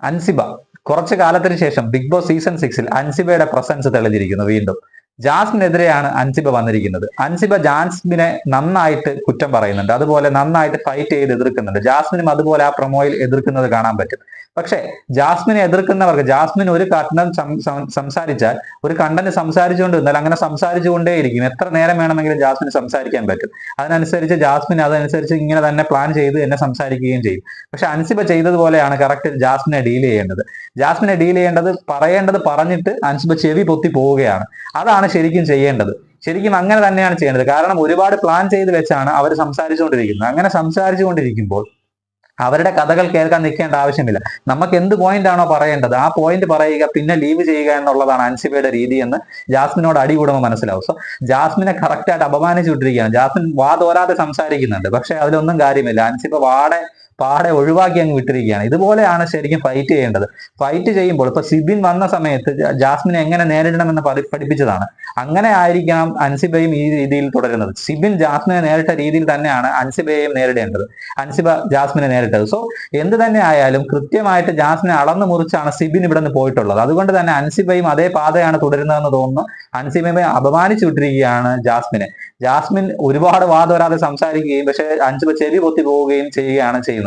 അൻസിബ കുറച്ചു കാലത്തിന് ശേഷം ബിഗ് ബോസ് സീസൺ 6-ൽ അൻസിബയുടെ പ്രസൻസ് തെളിഞ്ഞിരിക്കുന്നു. വീണ്ടും ജാസ്മിനെതിരെയാണ് അൻസിബ വന്നിരിക്കുന്നത്. അൻസിബ ജാസ്മിനെ നന്നായിട്ട് കുറ്റം പറയുന്നുണ്ട്, അതുപോലെ നന്നായിട്ട് ഫൈറ്റ് ചെയ്ത് എതിർക്കുന്നുണ്ട്. ജാസ്മിനും അതുപോലെ ആ പ്രൊമോയിൽ എതിർക്കുന്നത് കാണാൻ പറ്റും. പക്ഷെ ജാസ്മിനെ എതിർക്കുന്നവർക്ക്, ജാസ്മിൻ ഒരു സംസാരിച്ചാൽ, ഒരു കണ്ടന്റ് സംസാരിച്ചുകൊണ്ട് നിന്നാൽ അങ്ങനെ സംസാരിച്ചുകൊണ്ടേയിരിക്കും. എത്ര നേരം വേണമെങ്കിലും ജാസ്മിന് സംസാരിക്കാൻ പറ്റും. അതിനനുസരിച്ച് ജാസ്മിൻ അതനുസരിച്ച് ഇങ്ങനെ തന്നെ പ്ലാൻ ചെയ്ത് എന്നെ സംസാരിക്കുകയും ചെയ്യും. പക്ഷെ അൻസിബ ചെയ്തതുപോലെയാണ് കറക്റ്റ് ജാസ്മിനെ ഡീൽ ചെയ്യേണ്ടത്. ജാസ്മിനെ ഡീൽ ചെയ്യേണ്ടത് പറയേണ്ടത് പറഞ്ഞിട്ട് അൻസിബ ചെവി പൊത്തി പോവുകയാണ്. അതാണ് ശരിക്കും ചെയ്യേണ്ടത്. ശരിക്കും അങ്ങനെ തന്നെയാണ് ചെയ്യേണ്ടത്. കാരണം ഒരുപാട് പ്ലാൻ ചെയ്ത് വെച്ചാണ് അവർ സംസാരിച്ചുകൊണ്ടിരിക്കുന്നത്. അങ്ങനെ സംസാരിച്ചുകൊണ്ടിരിക്കുമ്പോൾ അവരുടെ കഥകൾ കേൾക്കാൻ നിൽക്കേണ്ട ആവശ്യമില്ല. നമുക്ക് എന്ത് പോയിന്റ് ആണോ പറയേണ്ടത് ആ പോയിന്റ് പറയുക, പിന്നെ ലീവ് ചെയ്യുക എന്നുള്ളതാണ് അൻസിബയുടെ രീതി എന്ന് ജാസ്മിനോട് അടി കൂടുമ്പോൾ മനസ്സിലാവും. സോ ജാസ്മിനെ കറക്റ്റായിട്ട് അപമാനിച്ചു വിട്ടിരിക്കുകയാണ്. ജാസ്മിൻ വാതോരാതെ സംസാരിക്കുന്നുണ്ട്, പക്ഷെ അതിലൊന്നും കാര്യമില്ല. അൻസിബ പാടെ ഒഴിവാക്കി അങ്ങ് വിട്ടിരിക്കുകയാണ്. ഇതുപോലെയാണ് ശരിക്കും ഫൈറ്റ് ചെയ്യേണ്ടത്. ഫൈറ്റ് ചെയ്യുമ്പോൾ ഇപ്പൊ സിബിൻ വന്ന സമയത്ത് ജാസ്മിനെ എങ്ങനെ നേരിടണമെന്ന് പഠിപ്പിച്ചതാണ്. അങ്ങനെ ആയിരിക്കണം അൻസിബയും ഈ രീതിയിൽ തുടരുന്നത്. സിബിൻ ജാസ്മിനെ നേരിട്ട രീതിയിൽ തന്നെയാണ് അൻസിബയെയും നേരിടേണ്ടത്. അൻസിബ ജാസ്മിനെ നേരിട്ടത്. സോ എന്ത് തന്നെ ആയാലും കൃത്യമായിട്ട് ജാസ്മിനെ അളന്നു മുറിച്ചാണ് സിബിൻ ഇവിടെ നിന്ന് പോയിട്ടുള്ളത്. അതുകൊണ്ട് തന്നെ അൻസിബയും അതേ പാതയാണ് തുടരുന്നതെന്ന് തോന്നുന്നു. അൻസിബയെ അപമാനിച്ചു വിട്ടിരിക്കുകയാണ് ജാസ്മിനെ. ജാസ്മിൻ ഒരുപാട് വാദോരാതെ സംസാരിക്കുകയും പക്ഷെ അൻസിബ ചെവി പൊത്തി പോവുകയും ചെയ്യുകയാണ് ചെയ്യുന്നത്.